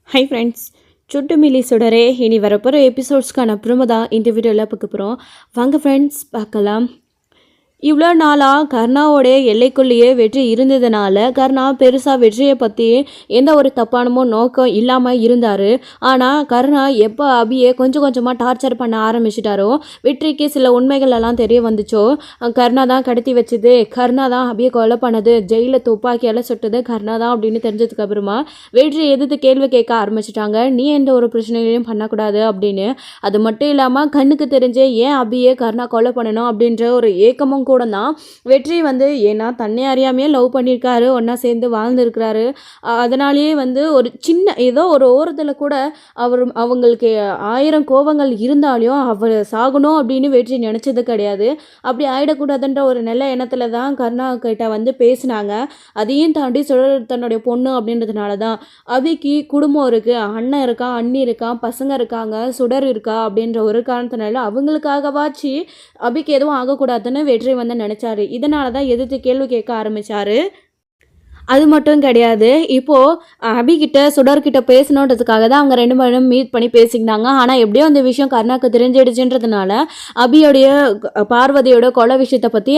Hi friends, சுட்டு milli சுடரே இனி வரப்போகிற எபிசோட்ஸ்க்கான அப்புறமா தான் இந்த வீடியோவில் பார்க்க போகிறோம். வாங்க ஃப்ரெண்ட்ஸ் பார்க்கலாம். இவ்வளோ நாளாக கர்ணாவோடைய எல்லைக்குள்ளேயே வெற்றி இருந்ததுனால கர்ணா பெருசாக வெற்றியை பற்றி எந்த ஒரு தப்பானமோ நோக்கம் இல்லாமல் இருந்தார். ஆனால் கர்ணா எப்போ அபியை கொஞ்சம் கொஞ்சமாக டார்ச்சர் பண்ண ஆரம்பிச்சிட்டாரோ, வெற்றிக்கு சில உண்மைகள் எல்லாம் தெரிய வந்துச்சோ, கர்ணா தான் கடத்தி வச்சது, கர்ணா தான் அபியை கொலை பண்ணது, ஜெயிலில் துப்பாக்கியால் சுட்டது கர்ணா தான் அப்படின்னு தெரிஞ்சதுக்கு அப்புறமா வெற்றி எதிர்த்து கேள்வி கேட்க ஆரம்பிச்சிட்டாங்க. நீ எந்த ஒரு பிரச்சனைகளையும் பண்ணக்கூடாது அப்படின்னு. அது மட்டும் இல்லாமல் கண்ணுக்கு தெரிஞ்சே ஏன் அபியை கர்ணா கொலை பண்ணணும் அப்படின்ற ஒரு ஏக்கமும் கூட தான் வெற்றி ஏன்னா தன்னை அறியாமையே லவ் பண்ணியிருக்காரு, ஒன்றா சேர்ந்து வாழ்ந்துருக்கிறாரு. அதனாலேயே ஒரு சின்ன ஏதோ ஒரு ஓரத்தில் கூட அவங்களுக்கு 1000 கோபங்கள் இருந்தாலையும் அவர் சாகணும் அப்படின்னு வெற்றி நினச்சது கிடையாது. அப்படி ஆகிடக்கூடாதுன்ற ஒரு நல்ல எண்ணத்தில் தான் கர்ணா கிட்ட பேசினாங்க. அதையும் தாண்டி சுடர் தன்னுடைய பொண்ணு அப்படின்றதுனால தான். அபிக்கு குடும்பம் இருக்குது, அண்ணன் இருக்கான், அண்ணி இருக்கான், பசங்க இருக்காங்க, சுடர் இருக்கா அப்படின்ற ஒரு காரணத்தினால அவங்களுக்காகவாச்சு அபிக்கு எதுவும் ஆகக்கூடாதுன்னு வெற்றி நினச்சாரு. இதனால தான் எதிர்த்து கேள்வி கேட்க ஆரம்பித்தார். அது மட்டும் கிடையாது, இப்போது அபிகிட்ட சுடர்கிட்ட பேசணுன்றதுக்காக தான் அவங்க 2 பேரும் மீட் பண்ணி பேசிக்கினாங்க. ஆனால் எப்படியோ அந்த விஷயம் கர்ணாக்கு தெரிஞ்சிடுச்சுன்றதுனால அபியோடைய பார்வதியோட கொலை விஷயத்தை பற்றி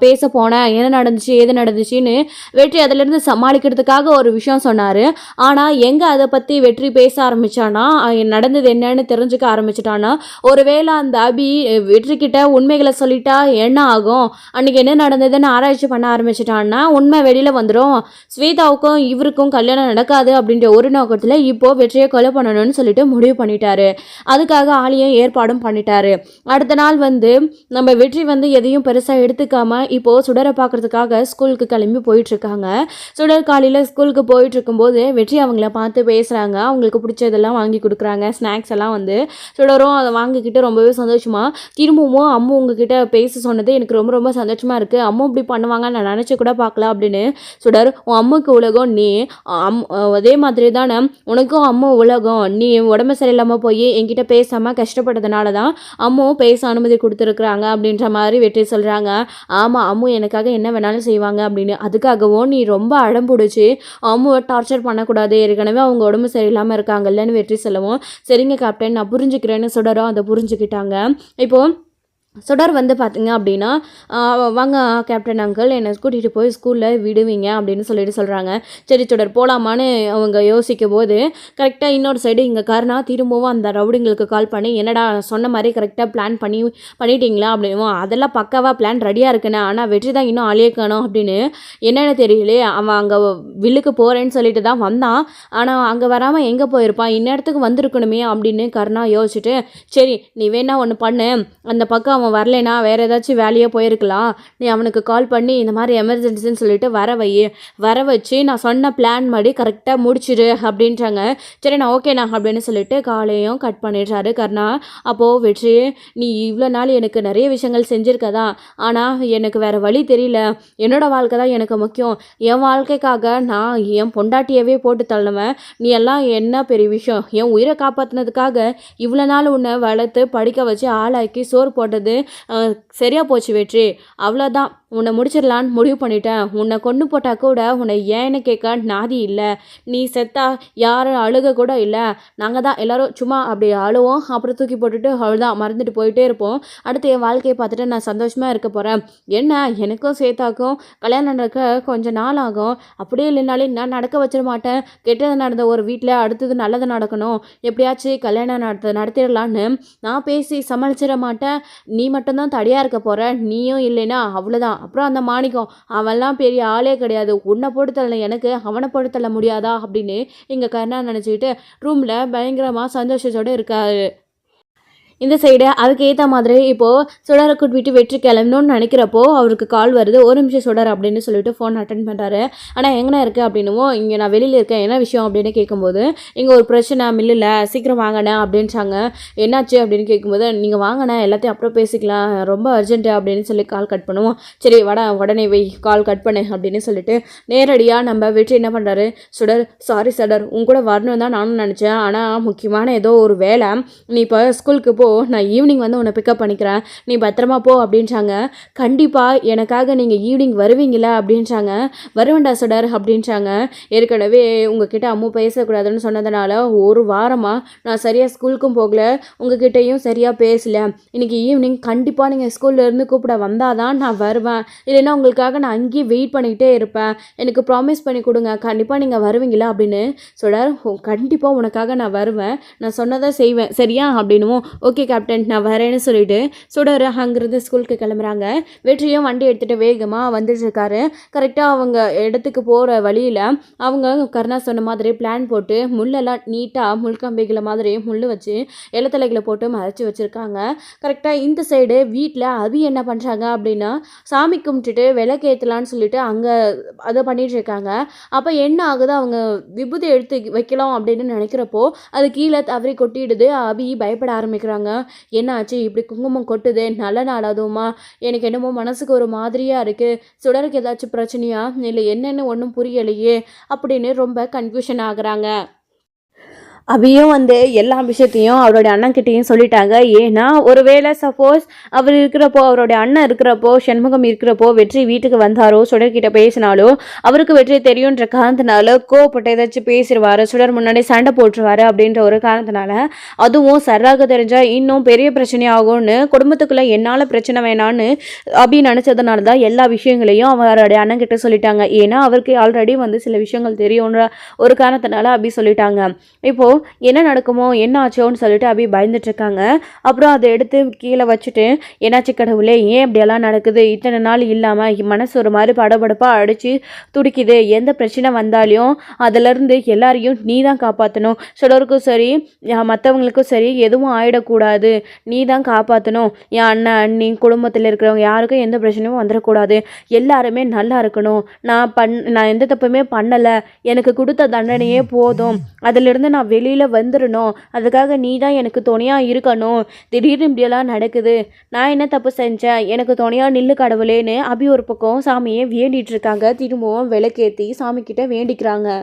பேச போனேன், என்ன நடந்துச்சு ஏது நடந்துச்சுன்னு வெற்றி அதிலிருந்து சமாளிக்கிறதுக்காக ஒரு விஷயம் சொன்னார். ஆனால் எங்கே அதை பற்றி வெற்றி பேச ஆரம்பித்தானா, நடந்தது என்னன்னு தெரிஞ்சுக்க ஆரம்பிச்சிட்டானா, ஒருவேளை அந்த அபி வெற்றிக்கிட்ட உண்மைகளை சொல்லிட்டா என்ன ஆகும், அன்றைக்கி என்ன நடந்ததுன்னு ஆராய்ச்சி பண்ண ஆரம்பிச்சிட்டான்னா உண்மை வெளியில் வந்துடும், ஸ்வேதாவுக்கும் இவருக்கும் கல்யாணம் நடக்காது அப்படின்ற ஒரு நோக்கத்தில் இப்போது வெற்றியை கொலை பண்ணணும்னு சொல்லிட்டு முடிவு பண்ணிட்டாரு. அதுக்காக ஆளியும் ஏற்பாடும் பண்ணிட்டாரு. அடுத்த நாள் நம்ம வெற்றி எதையும் பெருசாக எடுத்துக்காமல் இப்போது சுடரை பார்க்கறதுக்காக ஸ்கூலுக்கு கிளம்பி போயிட்டுருக்காங்க. சுடர் காலையில் ஸ்கூலுக்கு போயிட்டு இருக்கும்போது வெற்றி அவங்கள பார்த்து பேசுகிறாங்க. அவங்களுக்கு பிடிச்சதெல்லாம் வாங்கி கொடுக்குறாங்க. ஸ்நாக்ஸ் எல்லாம் சுடரும் அதை வாங்கிக்கிட்டு ரொம்பவே சந்தோஷமாக திரும்பவும் அம்மு உங்ககிட்ட பேச சொன்னது எனக்கு ரொம்ப ரொம்ப சந்தோஷமாக இருக்குது, அம்மு இப்படி பண்ணுவாங்க நான் நினச்சி கூட பார்க்கல அப்படின்னு. சுடர், உன் அம்முக்கு உலகம் நீ, அதே மாதிரி தானே உனக்கும் அம்மா உலகம், நீ உடம்பு சரியில்லாமல் போய் என்கிட்ட பேசாமல் கஷ்டப்பட்டதுனால தான் அம்மு பேச அனுமதி கொடுத்துருக்குறாங்க அப்படின்ற மாதிரி வெற்றி சொல்கிறாங்க. ஆமாம், அம்மு எனக்காக என்ன வேணாலும் செய்வாங்க அப்படின்னு. அதுக்காகவும் நீ ரொம்ப அடம் பிடிச்சி அம்முவை டார்ச்சர் பண்ணக்கூடாது, ஏற்கனவே அவங்க உடம்பு சரியில்லாமல் இருக்காங்கல்லன்னு வெற்றி சொல்லவும், சரிங்க கேப்டன் நான் புரிஞ்சுக்கிறேன்னு சுடரும் அதை புரிஞ்சுக்கிட்டாங்க. இப்போது சுடர் பார்த்தீங்க அப்படின்னா, வாங்க கேப்டன் அங்கிள் என்னை கூட்டிகிட்டு போய் ஸ்கூலில் விடுவீங்க அப்படின்னு சொல்கிறாங்க. சரி சுடர் போகலாமான்னு அவங்க யோசிக்கும் போது கரெக்டாக இன்னொரு சைடு இங்கே கர்ணா திரும்பவும் அந்த ரவுடிங்களுக்கு கால் பண்ணி, என்னடா சொன்ன மாதிரி கரெக்டாக பிளான் பண்ணிட்டீங்களா அப்படின்னு. அதெல்லாம் பக்காவாக பிளான் ரெடியாக இருக்குண்ணே, ஆனால் வெற்றி தான் இன்னும் ஆளே காணோம் அப்படின்னு. என்னென்னு தெரியலையே, அவன் அங்கே வில்லுக்கு போகிறேன்னு சொல்லிட்டு தான் வந்தான், ஆனால் அங்கே வராமல் எங்கே போயிருப்பான், இந்நேரத்துக்கு வந்திருக்கணுமே அப்படின்னு கர்ணா யோசிச்சுட்டு, சரி நீ வேணா ஒன்று பண்ணு, அந்த பக்கம் அவன் வரலைனா வேறு ஏதாச்சும் வேலையாக போயிருக்கலாம், நீ அவனுக்கு கால் பண்ணி இந்த மாதிரி எமர்ஜென்சின்னு சொல்லிட்டு வர வச்சு நான் சொன்ன பிளான் மாதிரி கரெக்டாக முடிச்சிடு அப்படின்றாங்க. சரி நான் ஓகேண்ணா அப்படின்னு சொல்லிட்டு காலையும் கட் பண்ணிடுறாரு கர்ணா. அப்போது வெற்றி, நீ இவ்வளோ நாள் எனக்கு நிறைய விஷயங்கள் செஞ்சுருக்கதா, ஆனால் எனக்கு வேறு வழி தெரியல, என்னோடய வாழ்க்கை தான் எனக்கு முக்கியம், என் வாழ்க்கைக்காக நான் என் பொண்டாட்டியவே போட்டு தள்ளுவேன், நீ எல்லாம் என்ன பெரிய விஷயம், என் உயிரை காப்பாற்றினதுக்காக இவ்வளோ நாள் உன்னை வளர்த்து படிக்க வச்சு ஆளாக்கி சோறு போட்டது சரியா போச்சு வெற்றி, அவ்வளோதான், உன்னை முடிச்சிடலான்னு முடிவு பண்ணிட்டேன், உன்னை கொண்டு போட்டால் கூட உன்னை ஏன்னு கேட்க நாதி இல்லை, நீ செத்தா யாரும் அழுக கூட இல்லை, நாங்கள் தான் எல்லோரும் சும்மா அப்படி அழுவோம், அப்புறம் தூக்கி போட்டுட்டு அவ்வளோதான் மறந்துட்டு போயிட்டே இருப்போம், அடுத்து என் வாழ்க்கையை பார்த்துட்டு நான் சந்தோஷமாக இருக்க போகிறேன், என்ன எனக்கும் சேத்தாக்கும் கல்யாணம் நடக்க கொஞ்சம் நாள் ஆகும், அப்படியே இல்லைனாலே நான் நடக்க வச்சிட மாட்டேன், கெட்டது நடந்த ஒரு வீட்டில் அடுத்தது நல்லது நடக்கணும், எப்படியாச்சும் கல்யாணம் நடத்திடலான்னு நான் பேசி சமாளிச்சிட மாட்டேன், நீ மட்டும்தான் தடியாக இருக்க போகிற, நீயும் இல்லைன்னா அவ்வளோதான், அப்புறம் அந்த மாணிக்கம் அவன்லாம் பெரிய ஆளே கிடையாது, உன்னை போட்டு எனக்கு அவனை போட்டு முடியாதா அப்படின்னு எங்கள் கர்ணா நினச்சிக்கிட்டு ரூமில் பயங்கரமாக சந்தோஷத்தோடு இருக்காரு. இந்த சைடு அதுக்கு ஏற்ற மாதிரி இப்போது சுடரை கூட்டிட்டு வெற்றி கிளம்பணும்னு நினைக்கிறப்போ அவருக்கு கால் வருது. ஒரு நிமிஷம் சுடர் அப்படின்னு சொல்லிட்டு ஃபோன் அட்டன் பண்ணுறாரு. ஆனால் எங்கே இருக்குது அப்படின்னும், இங்கே நான் வெளியில் இருக்கேன், என்ன விஷயம் அப்படின்னு கேட்கும்போது, இங்கே ஒரு பிரச்சனை மில்லில், சீக்கிரம் வாங்கினேன் அப்படின்றாங்க. என்னாச்சு அப்படின்னு கேட்கும்போது, நீங்கள் வாங்கினேன் எல்லாத்தையும் அப்புறம் பேசிக்கலாம், ரொம்ப அர்ஜென்ட்டு அப்படின்னு சொல்லி கால் கட் பண்ணுவோம். சரி உடனே கால் கட் பண்ணு அப்படின்னு சொல்லிட்டு நேரடியாக நம்ம வெற்றி என்ன பண்ணுறாரு, சுடர் சாரி சுடர் உங்க கூட வரணும் தான் நானும் நினச்சேன், ஆனால் முக்கியமான ஏதோ ஒரு வேலை, நீ இப்போ ஸ்கூலுக்கு போ, நான் ஈவினிங் வந்து உன்னை பிக்கப் பண்ணிக்கிறேன், நீ பத்திரமா போ அப்படின்றாங்க. கண்டிப்பாக எனக்காக நீங்கள் ஈவினிங் வருவீங்களா அப்படின்றாங்க. வருவேண்டா சுடர் அப்படின்றாங்க. ஏற்கனவே உங்ககிட்ட அம்மு பேசக்கூடாதுன்னு சொன்னதுனால ஒரு வாரமாக நான் சரியாக ஸ்கூலுக்கும் போகல, உங்ககிட்டையும் சரியாக பேசல. இன்றைக்கி ஈவினிங் கண்டிப்பாக நீங்கள் ஸ்கூல்லேருந்து கூப்பிட வந்தால் தான் நான் வருவேன், இல்லைன்னா உங்களுக்காக நான் அங்கேயே வெயிட் பண்ணிக்கிட்டே இருப்பேன், எனக்கு ப்ராமிஸ் பண்ணி கொடுங்க, கண்டிப்பாக நீங்கள் வருவீங்களா அப்படின்னு. சுடர் கண்டிப்பாக உனக்காக நான் வருவேன், நான் சொன்னதை செய்வேன் சரியா அப்படின்னும். ஓகே கேப்டன் நான் வரேன்னு சொல்லிட்டு சுடர் அங்கேருந்து ஸ்கூலுக்கு கிளம்புறாங்க. வெற்றியும் வண்டி எடுத்துகிட்டு வேகமாக வந்துட்டுருக்காரு. கரெக்டாக அவங்க இடத்துக்கு போகிற வழியில் அவங்க கருணா சொன்ன மாதிரி பிளான் போட்டு முள்ளெல்லாம் நீட்டாக முள்கம்பிகளை மாதிரி முள் வச்சு இலத்தலைகளை போட்டு மறைச்சி வச்சுருக்காங்க. கரெக்டாக இந்த சைடு வீட்டில் அபி என்ன பண்ணுறாங்க அப்படின்னா சாமி கும்பிட்டுட்டு விளக்கேற்றலான்னு சொல்லிட்டு அங்கே அதை பண்ணிட்டு இருக்காங்க. அப்போ என்ன ஆகுது, அவங்க விபூதி எடுத்து வைக்கலாம் அப்படின்னு நினைக்கிறப்போ அது கீழே தவறி கொட்டிடுது. அபி பயப்பட ஆரம்பிக்கிறாங்க. என்ன ஆச்சு, இப்படி குங்குமம் கொட்டுது, நல்ல நாள் அதுவுமா, எனக்கு என்னமோ மனசுக்கு ஒரு மாதிரியாக இருக்குது, சுடருக்கு ஏதாச்சும் பிரச்சனையா இல்லை என்னென்னு ஒன்றும் புரியலையே அப்படின்னு ரொம்ப கன்ஃபியூஷன் ஆகுறாங்க. அபியும் வந்து எல்லா விஷயத்தையும் அவருடைய அண்ணன்கிட்டையும் சொல்லிட்டாங்க. ஏன்னா ஒருவேளை சப்போஸ் அவர் இருக்கிறப்போ, அவருடைய அண்ணன் இருக்கிறப்போ, சண்முகம் இருக்கிறப்போ வெற்றி வீட்டுக்கு வந்தாரோ சுடர்கிட்ட பேசினாலோ அவருக்கு வெற்றி தெரியுன்ற காரணத்தினால கோவப்பட்டு ஏதாச்சும் பேசிடுவார், சுடர் முன்னாடி சண்டை போட்டுருவார் அப்படின்ற ஒரு காரணத்தினால, அதுவும் சராக தெரிஞ்சால் இன்னும் பெரிய பிரச்சனையாகும்னு குடும்பத்துக்குள்ளே என்னால் பிரச்சனை வேணான்னு அபி நினச்சதுனால தான் எல்லா விஷயங்களையும் அவருடைய அண்ணன்கிட்ட சொல்லிட்டாங்க. ஏன்னா அவருக்கு ஆல்ரெடி வந்து சில விஷயங்கள் தெரியுன்ற ஒரு காரணத்தினால அபி சொல்லிட்டாங்க. இப்போது என்ன நடக்குமோ என்ன ஆச்சோன்னு சொல்லிட்டு அபி பயந்துட்டுருக்காங்க. அப்புறம் அதை எடுத்து கீழே வச்சுட்டு, என்னாச்சு கடவுளே, ஏன் இப்படியெல்லாம் நடக்குது, இத்தனை நாள் இல்லாமல் மனசு ஒரு மாதிரி படபடப்பாக அடித்து துடிக்குது, எந்த பிரச்சனை வந்தாலையும் அதிலேருந்து எல்லாரையும் நீ தான் காப்பாற்றணும், சிலருக்கும் சரி மற்றவங்களுக்கும் சரி எதுவும் ஆகிடக்கூடாது, நீ தான் காப்பாற்றணும், என் அண்ணன் அண்ணி குடும்பத்தில் இருக்கிறவங்க யாருக்கும் எந்த பிரச்சனையும் வந்துடக்கூடாது, எல்லாருமே நல்லா இருக்கணும், நான் எந்த தப்புமே பண்ணலை, எனக்கு கொடுத்த தண்டனையே போதும், அதிலிருந்து நான் வெளியில் வந்துடணும், அதுக்காக நீ தான் எனக்கு துணையாக இருக்கணும், திடீர்னு இப்படியெல்லாம் நடக்குது, நான் என்ன தப்பு செஞ்சேன், எனக்கு துணையாக நில்லு கடவுளேன்னு அபி ஒரு பக்கம் சாமியை வேண்டிகிட்டு இருக்காங்க. திரும்பவும் விளக்கேற்றி சாமிக்கிட்ட வேண்டிக்கிறாங்க.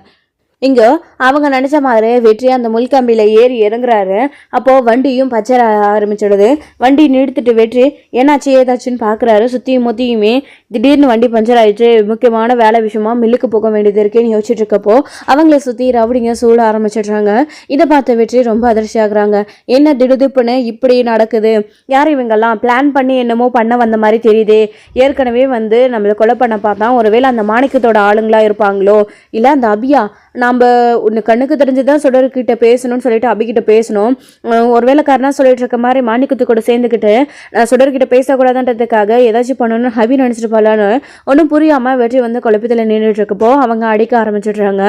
இங்கே அவங்க நினச்ச மாதிரி வெற்றி அந்த முள்கம்பியில் ஏறி இறங்குறாரு. அப்போது வண்டியும் பச்சை ஆரம்பிச்சிடுது. வண்டி நிறுத்திட்டு வெற்றி என்னாச்சு ஏதாச்சுன்னு பார்க்குறாரு. சுற்றியும் முத்தியுமே திடீர்னு வண்டி பஞ்சர் ஆகிடுச்சு, முக்கியமான வேலை விஷயமா மில்லுக்கு போக வேண்டியது இருக்குன்னு யோசிச்சுட்டு இருக்கப்போ அவங்கள சுற்றி ரவுடிங்க சூழ ஆரம்பிச்சிடுறாங்க. இதை பார்த்த வெற்றி ரொம்ப அதிர்ச்சி ஆகுறாங்க. என்ன திடுதுப்புன்னு இப்படி நடக்குது, யார் இவங்கெல்லாம் பிளான் பண்ணி என்னமோ பண்ண வந்த மாதிரி தெரியுது, ஏற்கனவே வந்து நம்மளை கொலை பண்ண பார்த்தா ஒருவேளை அந்த மாணிக்கத்தோட ஆளுங்களா இருப்பாங்களோ, இல்லை அந்த அபியா, நம்ம ஒன்று கண்ணுக்கு தெரிஞ்சுதான் சுடர்கிட்ட பேசணும்னு சொல்லிட்டு அபிகிட்ட பேசணும், ஒருவேளை கருணா சொல்லிட்டு இருக்க மாதிரி மாணிக்கத்து கூட சேர்ந்துக்கிட்டு நான் சுடர்கிட்ட பேசக்கூடாதுன்றதுக்காக ஏதாச்சும் பண்ணணும்னு அபி நினச்சிட்டு போகலான்னு ஒன்றும் புரியாமல் வெற்றி வந்து குழப்பத்தில் நின்றுட்டு இருக்கப்போ அவங்க அடிக்க ஆரம்பிச்சிடுறாங்க.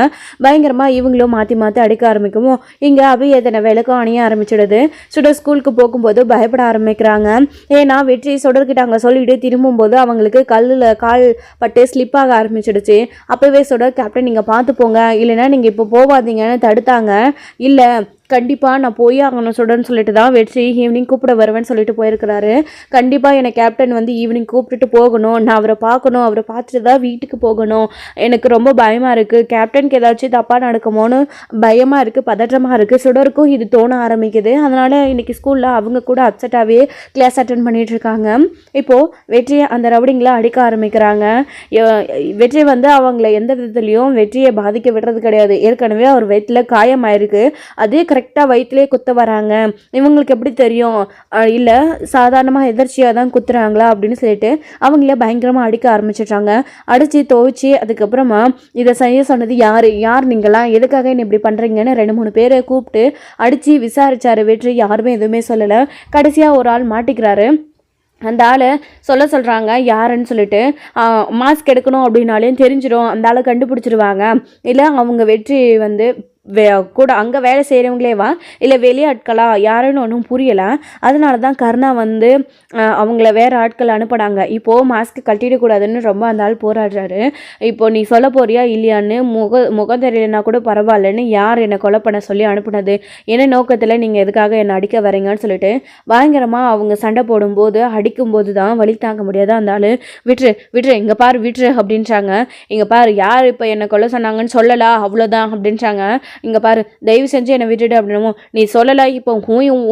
பயங்கரமாக இவங்களும் மாற்றி மாற்றி அடிக்க ஆரம்பிக்கவும் இங்கே அபி எத்தனை விளக்கம் அணிய ஆரம்பிச்சிடுது. சுடர் ஸ்கூலுக்கு போகும்போது பயப்பட ஆரம்பிக்கிறாங்க. ஏன்னா வெற்றி சுடர்கிட்ட அங்கே சொல்லிட்டு திரும்பும்போது அவங்களுக்கு கல்லில் கால் பட்டு ஸ்லிப் ஆக ஆரம்பிச்சிடுச்சு. அப்போவே சுடர் கேப்டன் நீங்கள் பார்த்து போங்க, இல்லைன்னா நீங்கள் இப்போ போகாதீங்கன்னு தடுத்தாங்க. இல்லை கண்டிப்பாக நான் போய் ஆகணும் சுடன்னு சொல்லிட்டு தான் வெற்றி ஈவினிங் கூப்பிட வருவேன்னு சொல்லிட்டு போயிருக்கிறாரு. கண்டிப்பாக என்னை கேப்டன் வந்து ஈவினிங் கூப்பிட்டுட்டு போகணும், நான் அவரை பார்க்கணும், அவரை பார்த்துட்டு தான் வீட்டுக்கு போகணும், எனக்கு ரொம்ப பயமாக இருக்குது, கேப்டனுக்கு ஏதாச்சும் தப்பாக நடக்குமோன்னு பயமாக இருக்குது, பதற்றமாக இருக்குது. சுடருக்கும் இது தோண ஆரம்பிக்குது. அதனால் இன்றைக்கி ஸ்கூலில் அவங்க கூட அப்செட்டாகவே கிளாஸ் அட்டன் பண்ணிகிட்ருக்காங்க. இப்போது வெற்றியை அந்த ரவுடிங்களை அடிக்க ஆரம்பிக்கிறாங்க. வெற்றி வந்து அவங்கள எந்த விதத்துலேயும் வெற்றியை பாதிக்க விடுறது கிடையாது. ஏற்கனவே அவர் வயிற்றில் காயமாயிருக்கு, அதே கரெக்டாக வயிற்றுலேயே குத்த வராங்க. இவங்களுக்கு எப்படி தெரியும், இல்லை சாதாரணமாக எதர்ச்சியாக தான் குத்துறாங்களா அப்படின்னு சொல்லிட்டு அவங்களே பயங்கரமாக அடிக்க ஆரம்பிச்சிட்றாங்க. அடித்து துவைச்சி அதுக்கப்புறமா இதை செய்ய சொன்னது யார் நீங்களாம், எதுக்காக என்ன இப்படி பண்ணுறீங்கன்னு 2-3 பேரை கூப்பிட்டு அடித்து விசாரிச்சார் வெற்றி. யாருமே எதுவுமே சொல்லலை. கடைசியாக ஒரு ஆள் மாட்டிக்கிறாரு. அந்த ஆளை சொல்கிறாங்க யாருன்னு சொல்லிட்டு, மாஸ்க் எடுக்கணும் அப்படின்னாலையும் தெரிஞ்சிடும், அந்த ஆளை கண்டுபிடிச்சிருவாங்க. இல்லை அவங்க வெற்றி வந்து கூட அங்கே வேலை செய்கிறவங்களேவா இல்லை வெளியாட்களா யாருன்னு ஒன்றும் புரியலை. அதனால தான் கருணா வந்து அவங்கள வேறு ஆட்கள் அனுப்பினாங்க. இப்போது மாஸ்க்கு கட்டிடக்கூடாதுன்னு ரொம்ப அந்த ஆள் போராடுறாரு. இப்போது நீ சொல்ல போறியா இல்லையான்னு முகம் தெரியலனா கூட பரவாயில்லன்னு யார் என்னை கொலை பண்ண சொல்லி அனுப்புனது, என்ன நோக்கத்தில் நீங்கள் எதுக்காக என்னை அடிக்க வரீங்கன்னு சொல்லிட்டு பயங்கரமாக அவங்க சண்டை போடும்போது அடிக்கும்போது தான் வலி தாங்க முடியாது. அந்த ஆள் விட்டுரு இங்கே பாரு விட்டுரு அப்படின்றாங்க. இங்கே பாரு யார் இப்போ என்னை கொலை சொன்னாங்கன்னு சொல்லலாம் அவ்வளோதான் அப்படின்றாங்க. இங்கே பாரு தயவு செஞ்சு என்னை விட்டுடு அப்படின்னமோ, நீ சொல்லலை இப்போ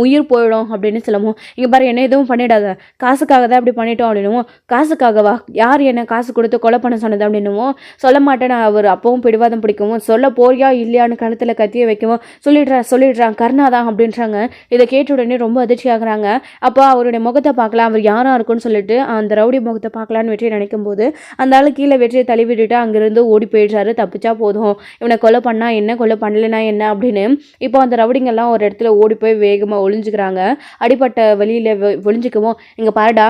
உயிர் போயிடும் அப்படின்னு சொல்லமோ, இங்கே பாரு என்ன எதுவும் பண்ணிடாத, காசுக்காக தான் இப்படி பண்ணிட்டோம் அப்படின்னமோ, காசுக்காகவா, யார் என்ன காசு கொடுத்து கொலை பண்ண சொன்னது அப்படின்னமோ, சொல்ல மாட்டேன்னு அவர் அப்பவும் பிடிவாதம் பிடிக்கவும், சொல்ல போறியா இல்லையான்னு கழுத்தில் கத்திய வைக்கவும், சொல்லிடுறான் கர்ணா தான் அப்படின்றாங்க. இதை கேட்ட உடனே ரொம்ப அதிர்ச்சி ஆகுறாங்க. அப்போ அவருடைய முகத்தை பார்க்கலாம், அவர் யாரா இருக்குன்னு சொல்லிட்டு அந்த ரவுடி முகத்தை பார்க்கலான்னு வெற்றி நினைக்கும் போது அந்த ஆளு கீழே வெற்றியை தள்ளி விட்டுட்டு அங்கிருந்து ஓடி போயிடுறாரு. தப்பிச்சா போதும், இவனை கொலை பண்ணா என்ன, கொலை பண்ணலைன்னா என்ன அப்படின்னு இப்போ அந்த ரவுடிங்கெல்லாம் ஒரு இடத்துல ஓடி போய் வேகமாக ஒளிஞ்சுக்கிறாங்க. அடிப்பட்ட வழியில் ஒளிஞ்சிக்கவும், இங்கே பாருடா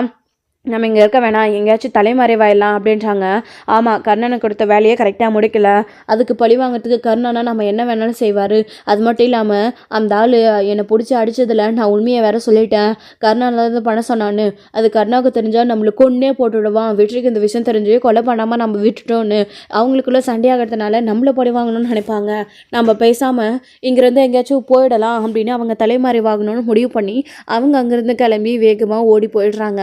நம்ம இங்கே இருக்க வேணாம், எங்கேயாச்சும் தலைமறைவாயிடலாம் அப்படின்றாங்க. ஆமாம், கர்ணனுக்கு கொடுத்த வேலையை கரெக்டாக முடிக்கல, அதுக்கு பழி வாங்கிறதுக்கு கர்ணனா நம்ம என்ன வேணாலும் செய்வார். அது மட்டும் இல்லாமல் அந்த ஆள் என்னை பிடிச்சி அடித்ததில் நான் உண்மையை வேற சொல்லிட்டேன், கர்ணாலேருந்து பண்ண சொன்னான்னு. அது கர்ணாவுக்கு தெரிஞ்சால் நம்மளுக்கு கொன்னே போட்டுவிடுவான். வெற்றிக்கு இந்த விஷயம் தெரிஞ்சு கொலை பண்ணாமல் நம்ம விட்டுட்டோன்னு அவங்களுக்குள்ளே சண்டையாகிறதுனால நம்மளை பழி வாங்கணும்னு நினைப்பாங்க. நம்ம பேசாமல் இங்கேருந்து எங்கேயாச்சும் போயிடலாம் அப்படின்னு அவங்க தலைமறைவாகணும்னு முடிவு பண்ணி அவங்க அங்கேருந்து கிளம்பி வேகமாக ஓடி போயிடுறாங்க.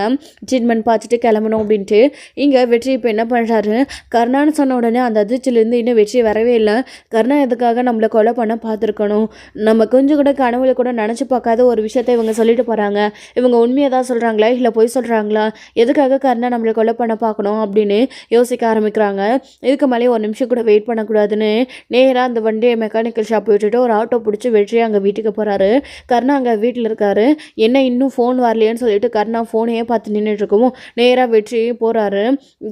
ட்ரீட்மெண்ட் பார்த்துட்டு கிளம்பணும் அப்படின்ட்டு. இங்கே வெற்றி இப்போ என்ன பண்ணுறாரு, கர்ணான்னு சொன்ன உடனே அந்த அதிர்ச்சியிலேருந்து இன்னும் வெற்றி வரவே இல்லை. கர்ணா எதுக்காக நம்மளை கொலை பண்ண பார்த்துருக்கணும், நம்ம கொஞ்சம் கூட கனவுல கூட நினச்சி பார்க்காத ஒரு விஷயத்த இவங்க சொல்லிட்டு போகிறாங்க. இவங்க உண்மையை தான் சொல்கிறாங்களா இல்லை பொய் சொல்கிறாங்களா, எதுக்காக கர்ணா நம்மளை கொலை பண்ண பார்க்கணும் அப்படின்னு யோசிக்க ஆரம்பிக்கிறாங்க. இதுக்கு மேலே ஒரு நிமிஷம் கூட வெயிட் பண்ணக்கூடாதுன்னு நேராக அந்த வண்டியை மெக்கானிக்கல் ஷாப் விட்டுட்டு ஒரு ஆட்டோ பிடிச்சி வெற்றி அங்கே வீட்டுக்கு போகிறாரு. கர்ணா அங்கே வீட்டில் இருக்காரு. என்ன இன்னும் ஃபோன் வரலையேன்னு சொல்லிட்டு கர்ணா ஃபோனையே பார்த்து நின்றுட்டு இருக்கவும் நேராக வெற்றி போகிறாரு.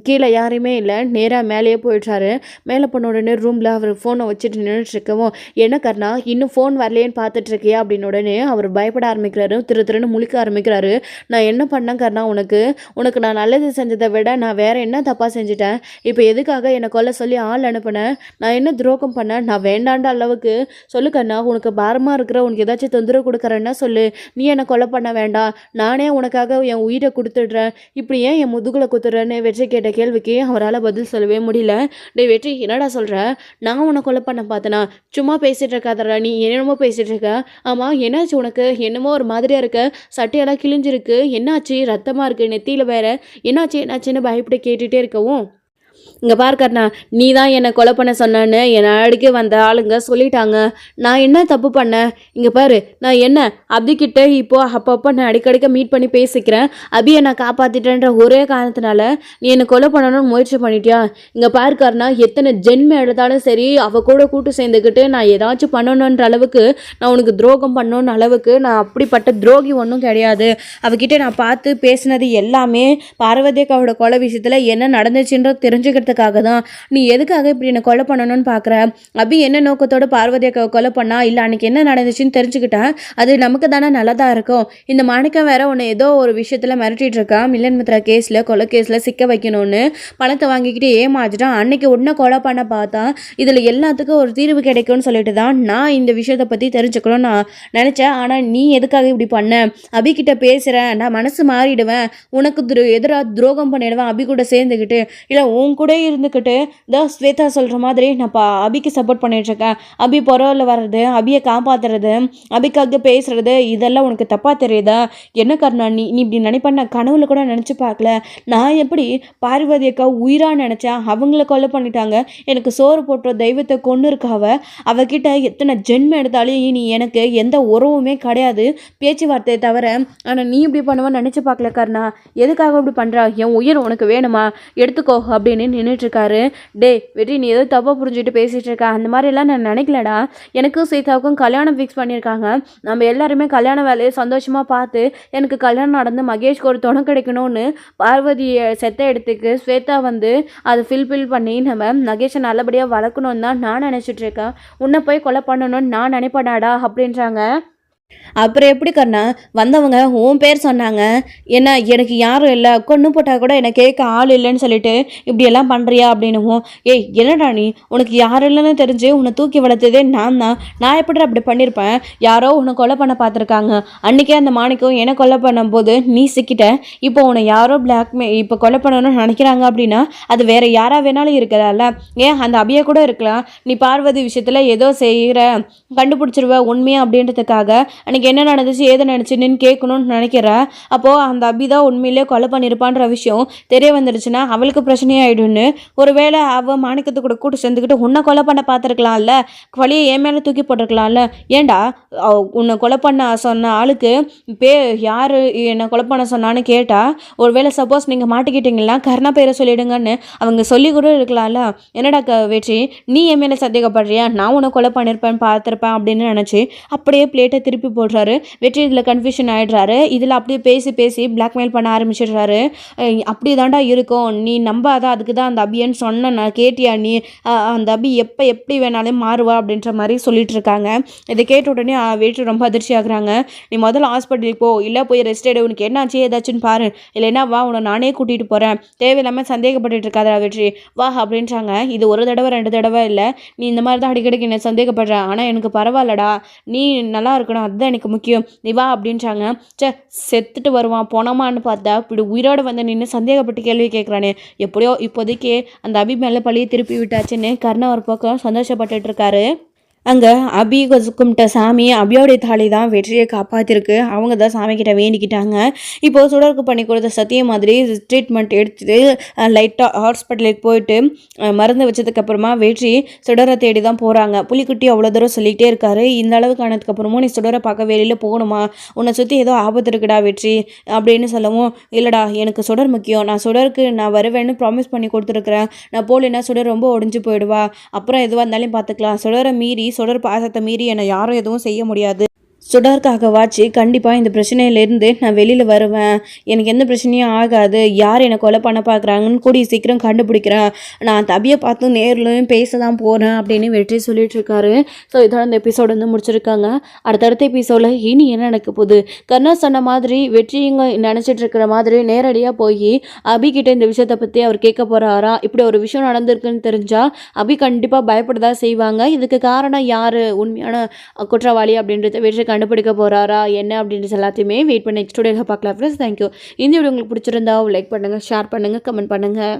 கீழே யாரையுமே இல்லை, நேராக மேலேயே போயிடுறாரு. மேலே போன உடனே ரூமில் அவர் ஃபோனை வச்சுட்டு நின்றுட்டு இருக்கவும், என்ன கர்ணா இன்னும் ஃபோன் வரலேன்னு பார்த்துட்டு இருக்கியா அப்படின்னு உடனே அவர் பயப்பட ஆரம்பிக்கிறாரு. திருன்னு முழிக்க ஆரம்பிக்கிறாரு. நான் என்ன பண்ணேன் கர்ணா, உனக்கு நான் நல்லது செஞ்சதை விட நான் வேற என்ன தப்பாக செஞ்சுட்டேன், இப்போ எதுக்காக என்னை கொல்ல சொல்லி ஆள் அனுப்பினேன், நான் என்ன துரோகம் பண்ணேன், நான் வேண்டாண்ட அளவுக்கு சொல்லு கர்ணா, உனக்கு பாரமாக இருக்கிற, உனக்கு ஏதாச்சும் தொந்தரவு கொடுக்குறேன்னா சொல்லு, நீ என்னை கொலை பண்ண வேண்டாம், நானே உனக்காக என் உயிரை கொடுத்துடுறேன், இப்படி ஏன் என் முதுகுல குத்துறேன்னு வெற்றி கேட்ட கேள்விக்கு அவரால் பதில் சொல்லவே முடியல. டே வெற்றி, என்னடா சொல்கிற, நான் உன்னை கொலை பண்ண பார்த்தனா, சும்மா பேசிகிட்டு இருக்காதடா, நீ என்னமோ பேசிகிட்டு இருக்க, ஆமாம் என்னாச்சு உனக்கு, என்னமோ ஒரு மாதிரியாக இருக்க, சட்டையெல்லாம் கிழிஞ்சிருக்கு, என்னாச்சு, ரத்தமாக இருக்குது நெத்தியில் வேற, என்னாச்சுன்னு பயப்பட கேட்டுகிட்டே இருக்கவும், இங்கே பார் கர்ணா, நீ தான் என்னை கொலை பண்ண சொன்னான்னு என்னை அடிக்க வந்த ஆளுங்க சொல்லிட்டாங்க, நான் என்ன தப்பு பண்ணேன், இங்கே பாரு நான் என்ன அபிக்கிட்ட இப்போது அப்பப்போ நான் அடிக்கடிக்க மீட் பண்ணி பேசிக்கிறேன், அபியை நான் காப்பாற்றிட்டேன்ற ஒரே காரணத்தினால நீ என்னை கொலை பண்ணணும்னு முயற்சி பண்ணிட்டியா, இங்கே பார் கர்ணா, எத்தனை ஜென்மம் எடுத்தாலும் சரி அவள் கூட கூட்டு சேர்ந்துக்கிட்டு நான் ஏதாச்சும் பண்ணணுன்ற அளவுக்கு, நான் உனக்கு துரோகம் பண்ணணுன்ற அளவுக்கு நான் அப்படிப்பட்ட துரோகி ஒன்றும் கிடையாது, அவகிட்ட நான் பார்த்து பேசினது எல்லாமே பார்வதி அக்காவோட கொலை விஷயத்தில் என்ன நடந்துச்சுன்ற தெரிஞ்சுக்கிறதுக்காக தான். நீ எதுக்காக இப்படி என்னை கொலை பண்ணணும்னு பார்க்குற, அபி என்ன நோக்கத்தோட பார்வதி அக்காவை கொலை பண்ணா, இல்லை அன்னைக்கு என்ன நடந்துச்சுன்னு தெரிஞ்சுக்கிட்டேன், அது நமக்கு தானே நல்லதாக இருக்கும். இந்த மாணிக்கம் வேற உன்னை ஏதோ ஒரு விஷயத்தில் மிரட்டிட்டு இருக்கான், மில்லன் மித்ரா கேஸில் கொலை கேஸில் சிக்க வைக்கணும்னு பணத்தை வாங்கிக்கிட்டு ஏமாற்றிட்டான், அன்னைக்கு உடனே கொலை பண்ண பார்த்தா இதில் எல்லாத்துக்கும் ஒரு தீர்வு கிடைக்கும்னு சொல்லிட்டு தான் நான் இந்த விஷயத்தை பற்றி தெரிஞ்சுக்கணும்னு நான் நினச்சேன். ஆனால் நீ எதுக்காக இப்படி பண்ண, அபிக்கிட்ட பேசுகிறேன், நான் மனசு மாறிடுவேன், உனக்கு எதிராக துரோகம் பண்ணிடுவேன் அபி கூட சேர்ந்துக்கிட்டு, இல்லை உன் கூட இருந்துக்கிட்டு தான் ஸ்வேதா சொல்கிற மாதிரி நான் அபிக்கு சப்போர்ட் பண்ணிட்டுருக்கேன், அபி பரவாயில்ல வர்றது, அபியை காப்பாற்றுறது, அபிக்காக பேசுகிறது, இதெல்லாம் உனக்கு தப்பாக தெரியுதா, என்ன கர்ணா நீ இப்படி நினைப்பேன், நான் கனவுல கூட நினச்சி பார்க்கல, நான் எப்படி பார்வதி அக்கா உயிராக நினச்சேன், அவங்கள கொலை பண்ணிட்டாங்க, எனக்கு சோறு போட்டுற தெய்வத்தை கொண்டு இருக்காவ, அவகிட்ட எத்தனை ஜென்மம் எடுத்தாலும் நீ எனக்கு எந்த உறவுமே கிடையாது பேச்சுவார்த்தையை தவிர, ஆனால் நீ இப்படி பண்ணுவேன்னு நினச்சி பார்க்கல கர்ணா, எதுக்காக இப்படி பண்ணுறா, என் உயிர் உனக்கு வேணுமா எடுத்துக்கோ அப்படின்னு நின்றுட்டுருக்காரு. டே வெற்றி, நீ ஏதோ தப்பாக புரிஞ்சுட்டு பேசிகிட்டு இருக்கா, அந்த மாதிரிலாம் நான் நினைக்கலடா, எனக்கும் சீதாவுக்கும் கல்யாணம் ஃபிக்ஸ் பண்ணியிருக்காங்க, நம்ம எல்லாருமே கல்யாண வேலையை சந்தோஷமாக பார்த்து எனக்கு கல்யாணம் நடந்து மகேஷ்க்கு ஒரு துணை கிடைக்கணும்னு பார்வதியை செத்த இடத்துக்கு ஸ்வேதா வந்து அதை ஃபில் பண்ணி நம்ம மகேஷை நல்லபடியாக வளர்க்கணும்னு தான் நான் நினச்சிட்டு இருக்கேன், உன்னை போய் கொலை பண்ணணும்னு நான் நினைப்பேனாடா அப்படின்றாங்க. அப்புறம் எப்படி கர்ணா, வந்தவங்க உன் பேர் சொன்னாங்க, என்ன எனக்கு யாரும் இல்லை, கொன்று போட்டால் கூட என்னை கேட்க ஆள் இல்லைன்னு சொல்லிட்டு இப்படியெல்லாம் பண்ணுறியா அப்படின்னுவோம். ஏய் என்னடா நீ, உனக்கு யாரும் இல்லைன்னு தெரிஞ்சு உன்னை தூக்கி வளர்த்ததே நான் தான், நான் எப்படி அப்படி பண்ணியிருப்பேன், யாரோ உன்னை கொலை பண்ண பார்த்துருக்காங்க, அன்றைக்கே அந்த மாணிக்கம் என்னை கொலை பண்ணும்போது நீ சிக்கிட்ட, இப்போ உன்னை யாரோ இப்போ கொலை பண்ணணும்னு நினைக்கிறாங்க அப்படின்னா அது வேற யாரா வேணாலும் இருக்கிறால, ஏன் அந்த அபியை கூட இருக்கலாம், நீ பார்வதி விஷயத்தில் ஏதோ செய்கிற கண்டுபிடிச்சிருவ உண்மையா அப்படின்றதுக்காக அன்றைக்கி என்ன நடந்துச்சு ஏது நடந்துச்சுன்னு கேட்கணும்னு நினைக்கிறா. அப்போது அந்த அபி தான் உண்மையிலே கொலை பண்ணியிருப்பான்ற விஷயம் தெரிய வந்துடுச்சுன்னா அவளுக்கு பிரச்சனையாயிடும்னு ஒருவேளை அவள் மாணிக்கத்து கூட கூட்டு சேர்ந்துக்கிட்டு உன்னை கொலை பண்ண பார்த்துருக்கலாம்ல, வழியை என் மேலே தூக்கி போட்டிருக்கலாம்ல. ஏண்டா உன்னை கொலை பண்ண சொன்ன ஆளுக்கு யார் என்னை கொலை பண்ண சொன்னான்னு கேட்டால் ஒருவேளை சப்போஸ் நீங்கள் மாட்டிக்கிட்டீங்களா கர்ணா பேரை சொல்லிடுங்கன்னு அவங்க சொல்லி கூட இருக்கலாம்ல. என்னடா வெற்றி நீ என் மேலே சந்தேகப்படுறியா, நான் உன்னை கொலை பண்ணியிருப்பேன் பார்த்துருப்பேன் அப்படின்னு நினச்சி அப்படியே பிளேட்டை திருப்பி போடுறாரு. வெற்றி இதில் கன்ஃபியூஷன் ஆகிடுறாரு. இதில் அப்படியே பேசி பேசி பிளாக்மெயில் பண்ண ஆரம்பிச்சிடுறாரு. அப்படி தாண்டா இருக்கும், நீ நம்பாத, அதுக்கு தான் அந்த அபியன்னு சொன்ன நான் கேட்டியா நீ, அந்த அபி எப்போ எப்படி வேணாலும் மாறுவா அப்படின்ற மாதிரி சொல்லிட்டு இருக்காங்க. இதை கேட்ட உடனே வெற்றி ரொம்ப அதிர்ச்சி ஆகுறாங்க. நீ முதல்ல ஹாஸ்பிட்டலுக்கு போ, இல்லை போய் ரெஸ்ட் எடு, உனக்கு என்னாச்சு ஏதாச்சுன்னு பாரு, இல்லைன்னா வா உன்னை நானே கூட்டிகிட்டு போகிறேன், தேவையில்லாமல் சந்தேகப்பட்டு இருக்காதா வெற்றி வா அப்படின்றாங்க. இது ஒரு தடவை 2 தடவை இல்லை, நீ இந்த மாதிரி தான் அடிக்கடிக்கு என்ன சந்தேகப்படுற, ஆனால் எனக்கு பரவாயில்லடா, நீ நல்லா இருக்கணும், அதுதான் எனக்கு முக்கியம், நீ வா அப்படின்றாங்க. செத்துட்டு வருவான் போனோமான்னு பார்த்தா இப்படி உயிரோடு வந்து நின்று சந்தேகப்பட்டு கேள்வி கேட்குறானே, எப்படியோ இப்போதைக்கு அந்த அபி மேலே பழியை திருப்பி விட்டாச்சுன்னு கர்ணா ஒரு பக்கம் சந்தோஷப்பட்டுட்டு இருக்காரு. அங்கே அபி கும்பிட்ட சாமி அபியோடைய தாலி தான் வெற்றியை காப்பாற்றிருக்கு. அவங்க தான் சாமிக்கிட்ட வேண்டிக்கிட்டாங்க. இப்போது சுடருக்கு பண்ணி கொடுத்த சத்தியம் மாதிரி ட்ரீட்மெண்ட் எடுத்துட்டு லைட்டாக ஹாஸ்பிட்டலுக்கு போயிட்டு மருந்து வச்சதுக்கப்புறமா வெற்றி சுடரை தேடி தான் போகிறாங்க. புலிக்குட்டி அவ்வளோ தூரம் சொல்லிக்கிட்டே இருக்காரு. இந்த அளவுக்கு ஆனதுக்கப்புறமும் நீ சுடரை பார்க்க வெளியில் போகணுமா, உன்னை சுற்றி ஏதோ ஆபத்து இருக்குடா வெற்றி அப்படின்னு சொல்லவும், இல்லைடா எனக்கு சுடர் முக்கியம், நான் சுடருக்கு நான் வருவேன்னு ப்ராமிஸ் பண்ணி கொடுத்துருக்குறேன், நான் போகலைன்னா சுடர் ரொம்ப ஒடிஞ்சு போயிடுவா, அப்புறம் எதுவாக இருந்தாலும் பார்த்துக்கலாம், சுடரை மீறி சுடர் பாசத்தை மீறி என்னை யாரும் எதுவும் செய்ய முடியாது, சுடருக்காக வாச்சு கண்டிப்பாக இந்த பிரச்சனையிலேருந்து நான் வெளியில் வருவேன், எனக்கு எந்த பிரச்சனையும் ஆகாது, யார் என்னை கொலை பண்ண பார்க்குறாங்கன்னு கூடிய சீக்கிரம் கண்டுபிடிக்கிறேன், நான் தபியை பார்த்து நேர்லையும் பேச தான் போகிறேன் அப்படின்னு வெற்றி சொல்லிட்டு இருக்காரு. ஸோ இதோட இந்த எபிசோடு வந்து முடிச்சிருக்காங்க. அடுத்தடுத்த எபிசோடில் இனி என்ன நடக்க போகுது, கர்ணா சொன்ன மாதிரி வெற்றிங்க நினச்சிட்டு இருக்கிற மாதிரி நேரடியாக போய் அபிகிட்ட இந்த விஷயத்தை பற்றி அவர் கேட்க போகிறாரா, இப்படி ஒரு விஷயம் நடந்திருக்குன்னு தெரிஞ்சால் அபி கண்டிப்பாக பயப்படதான் செய்வாங்க. இதுக்கு காரணம் யார் உண்மையான குற்றவாளி அப்படின்றத வெற்றி கண்டுபிடிக்க போகிறாரா என்ன அப்படின்றது எல்லாத்தையுமே வெயிட் பண்ணி நெக்ஸ்ட் வீடியோவில் பார்க்கலாம் ஃப்ரெண்ட்ஸ். தேங்க்யூ. இந்த வீடியோ உங்களுக்கு பிடிச்சிருந்தா லைக் பண்ணுங்கள், ஷேர் பண்ணுங்கள், கமெண்ட் பண்ணுங்கள்.